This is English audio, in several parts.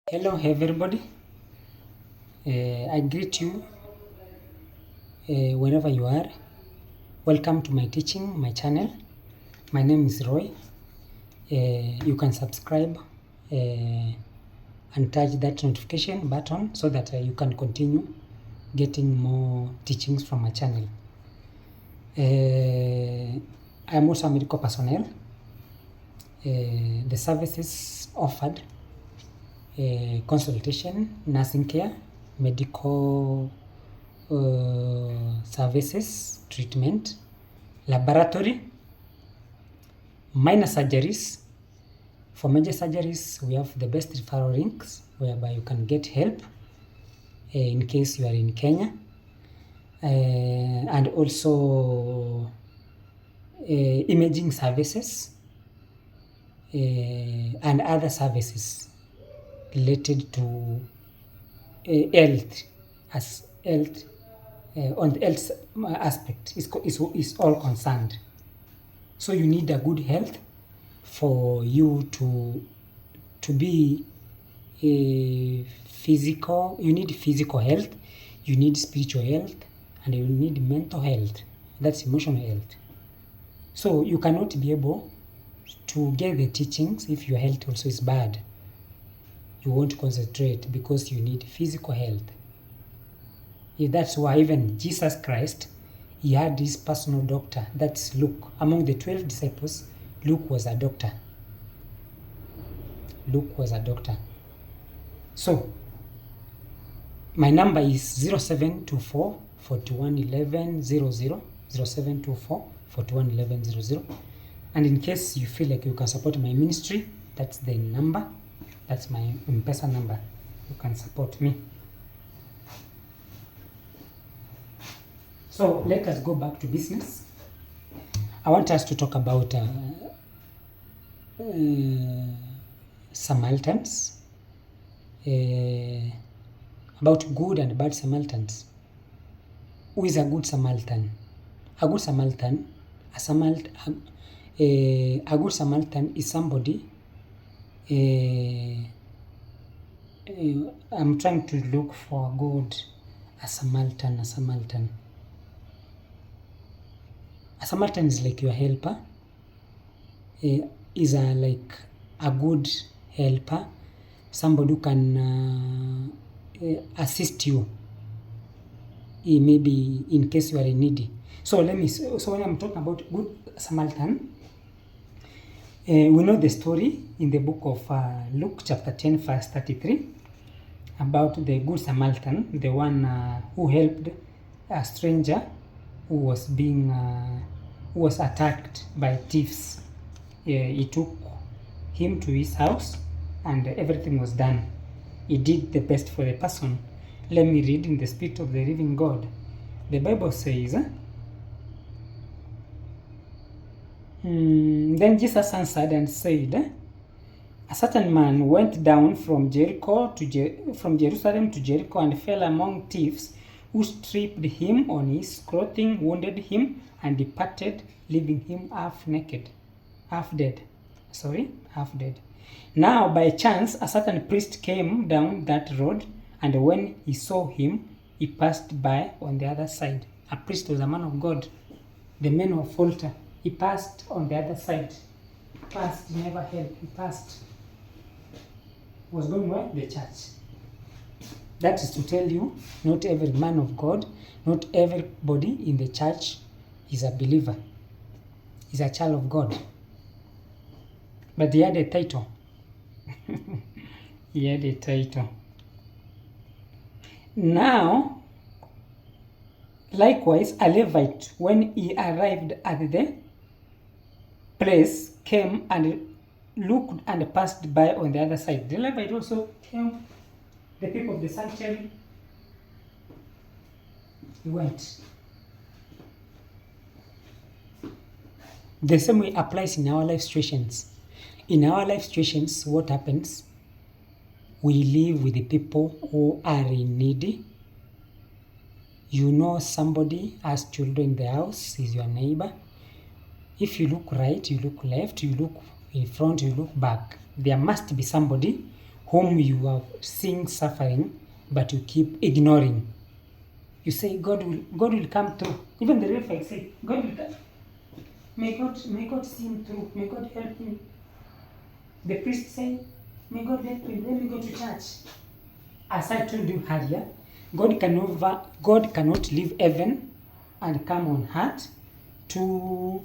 Hello everybody. I greet you wherever you are. Welcome to my teaching, my channel. My name is Roy. You can subscribe and touch that notification button so that you can continue getting more teachings from my channel. I am also a medical personnel. The services offered consultation, nursing care, medical services, treatment, laboratory, minor surgeries. For major surgeries, we have the best referral links whereby you can get help in case you are in Kenya, and also imaging services and other services related to health, as health on the health aspect is all concerned. So you need a good health for you to be physical. You need physical health, you need spiritual health, and you need mental health. That's emotional health. So you cannot be able to get the teachings if your health also is bad. You won't concentrate because you need physical health. That's why even Jesus Christ, he had his personal doctor. That's Luke. Among the 12 disciples, Luke was a doctor. Luke was a doctor. So, my number is 0724 41 11 00, 0724 41 11 00. And in case you feel like you can support my ministry, that's the number. That's my M-Pesa number. You can support me. So let us go back to business. I want us to talk about Samaritans, about good and bad Samaritans. Who is a good Samaritan? A good Samaritan, a good Samaritan is somebody. I'm trying to look for a Samaritan. A Samaritan is like your helper. Is like a good helper, somebody who can assist you, maybe in case you are needy. So when I'm talking about good Samaritan, we know the story in the book of Luke chapter 10 verse 33 about the good Samaritan, the one who helped a stranger who was attacked by thieves. He took him to his house and everything was done. He did the best for the person. Let me read in the Spirit of the living God. The Bible says, then Jesus answered and said, a certain man went down from Jerusalem to Jericho and fell among thieves, who stripped him on his clothing, wounded him, and departed, leaving him half dead. Now by chance a certain priest came down that road, and when he saw him, he passed by on the other side. A priest was a man of God, the man of altar. He passed on the other side. He never helped. He passed. Was going where? The church. That is to tell you, not every man of God, not everybody in the church is a believer, is a child of God. But he had a title. He had a title. Now, likewise, a Levite, when he arrived at the place, came and looked and passed by on the other side. The Levite also came, the people of the sanctuary. He went. The same way applies in our life situations. In our life situations, what happens? We live with the people who are in need. You know somebody has children in the house, is your neighbor. If you look right, you look left, you look in front, you look back, there must be somebody whom you have seen suffering, but you keep ignoring. You say God will come through. Even the Levite say, God will come. May God see him through. May God help him. The priest say, may God help him. Let me go to church. As I told you earlier, God cannot leave heaven and come on earth to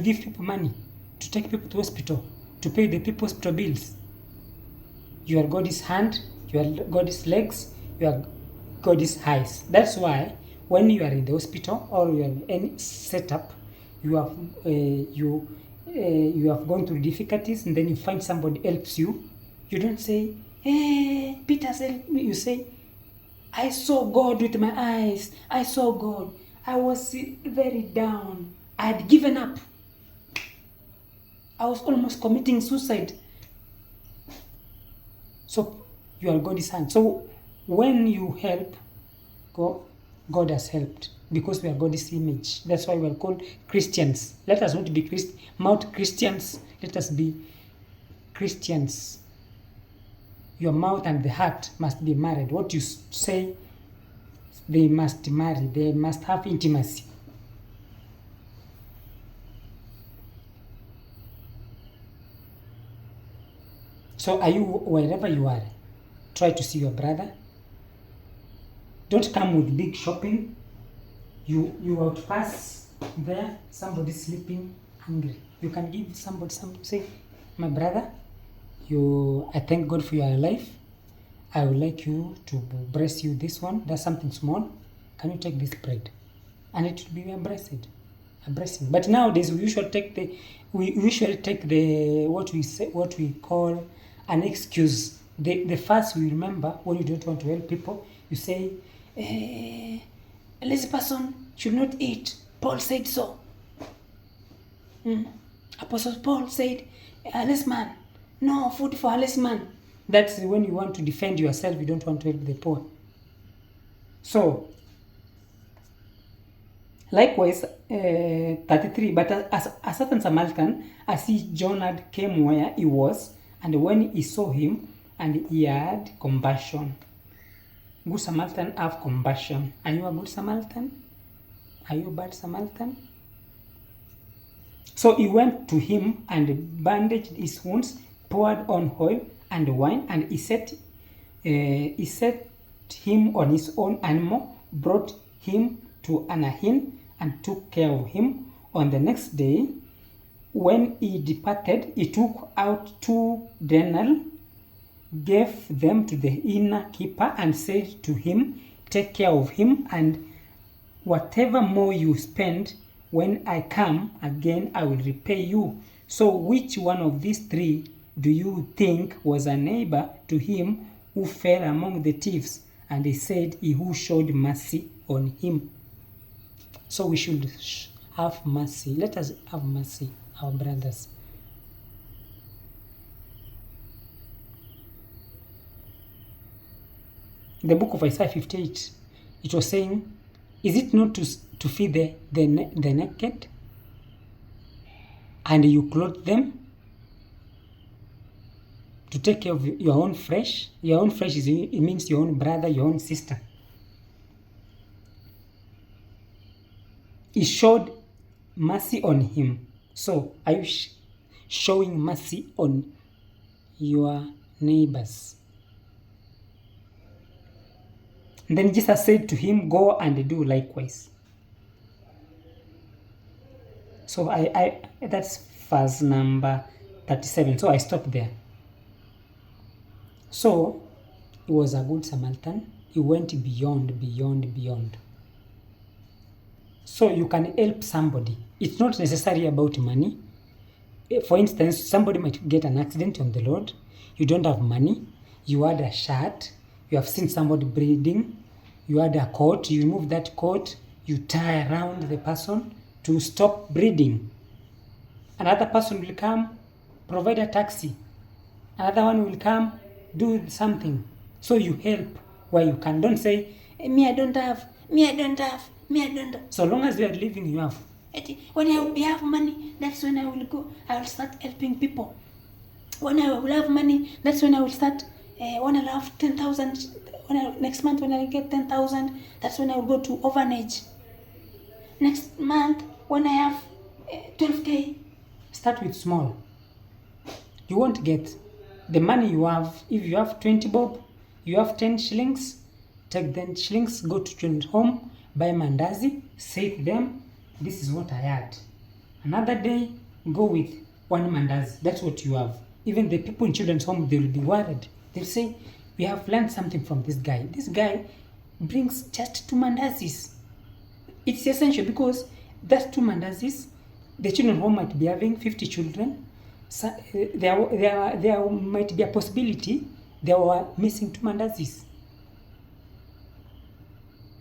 give people money, to take people to hospital, to pay the people hospital bills. You are God's hand, you are God's legs, you are God's eyes. That's why when you are in the hospital or you are in any setup, you have gone through difficulties, and then you find somebody helps you. You don't say, "Hey, Peter, help me." You say, "I saw God with my eyes. I saw God. I was very down. I had given up. I was almost committing suicide." So you are God's hand. So when you help, God has helped, because we are God's image. That's why we are called Christians. Let us not be mouth Christians. Let us be Christians. Your mouth and the heart must be married. What you say, they must marry. They must have intimacy. So are you, wherever you are, try to see your brother. Don't come with big shopping. You outpass there, somebody sleeping, hungry. You can give somebody something. Say, "My brother, I thank God for your life. I would like you to bless you this one. That's something small. Can you take this bread?" And it will be a blessing. But nowadays we usually take the what we call an excuse. The first we remember when you don't want to help people, you say, "A lazy person should not eat. Paul said so. Apostle Paul said, a lazy man, no food for a lazy man." That's when you want to defend yourself. You don't want to help the poor. So, likewise, 33, but a certain Samaritan, as he journeyed, came where he was, and when he saw him, and he had compassion. Good Samaritan have compassion. Are you a good Samaritan? Are you a bad Samaritan? So he went to him and bandaged his wounds, poured on oil and wine, and he set him on his own animal, brought him to an inn, and took care of him. On the next day, when he departed, he took out 2 denarii, gave them to the innkeeper, and said to him, "Take care of him, and whatever more you spend, when I come again, I will repay you." So which one of these 3 do you think was a neighbor to him who fell among the thieves? And he said, "He who showed mercy on him." So we should have mercy. Let us have mercy, our brothers. The book of Isaiah 58, it was saying, "Is it not to feed the naked, and you clothe them? To take care of your own flesh." Your own flesh it means your own brother, your own sister. He showed mercy on him. So are you showing mercy on your neighbors? And then Jesus said to him, "Go and do likewise." So I that's verse number 37. So I stopped there. So he was a good Samaritan. He went beyond. So you can help somebody. It's not necessarily about money. For instance, somebody might get an accident on the road. You don't have money. You had a shirt. You have seen somebody bleeding. You had a coat. You remove that coat. You tie around the person to stop bleeding. Another person will come, provide a taxi. Another one will come, do something. So you help where you can. Don't say, "Me, I don't have. Me, I don't have. Me, I don't have." So long as you are living, you have. When I will have money, that's when I will start helping people. When I will have money, that's when I will start. When I have 10,000, next month when I get 10,000, that's when I will go to orphanage. Next month when I have 12K. Start with small. You won't get the money you have. If you have 20 bob, you have 10 shillings, take 10 shillings, go to children's home, buy mandazi, say to them, this is what I had. Another day, go with 1 mandazi. That's what you have. Even the people in children's home, they will be worried. They'll say, we have learned something from this guy. This guy brings just 2 mandazis. It's essential because that's 2 mandazis. The children's home might be having 50 children. So, there might be a possibility they were missing 2 mandazis.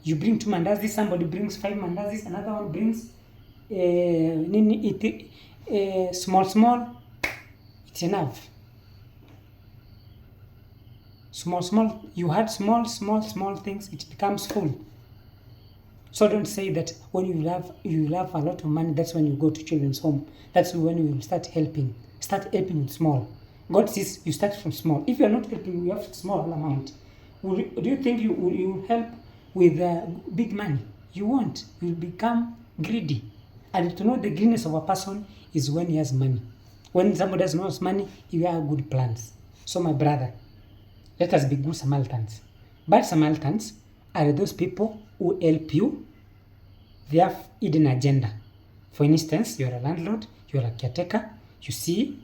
You bring 2 mandazis, somebody brings 5 mandazis, another one brings small. It's enough. Small. You had small things. It becomes full. So don't say that when you have a lot of money, that's when you go to children's home. That's when you will start helping. Start helping with small. God says you start from small. If you are not helping, you have small amount. Do you think you will help with big money? You won't. You will become greedy. And to know the greediness of a person is when he has money. When somebody does not have money, he will have good plans. So my brother, let us be good Samaritans. Bad Samaritans are those people who help you. They have hidden agenda. For instance, you are a landlord, you are a caretaker, you see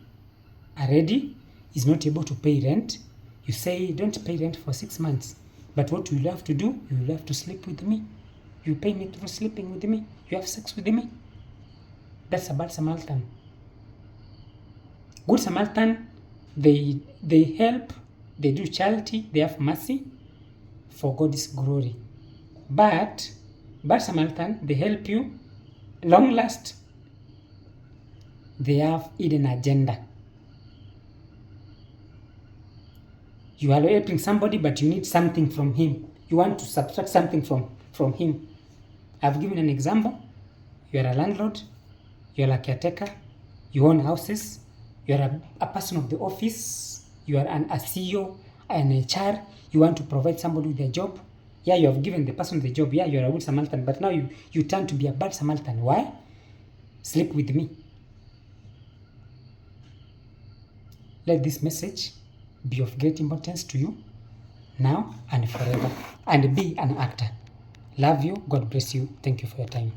a lady is not able to pay rent. You say, don't pay rent for 6 months. But what you will have to do, you will have to sleep with me. You pay me for sleeping with me. You have sex with me. That's a bad Samaritan. Good Samaritan, they help, they do charity, they have mercy for God's glory. But bad Samaritan, they help you, long last, they have hidden agenda. You are helping somebody, but you need something from him. You want to subtract something from him. I've given an example. You are a landlord, you are a caretaker, you own houses, you are a person of the office, you are a CEO, an HR, you want to provide somebody with a job. Yeah, you have given the person the job. Yeah, you are a good Samaritan, but now you turn to be a bad Samaritan. Why? Sleep with me. Let this message be of great importance to you now and forever. And be an actor. Love you. God bless you. Thank you for your time.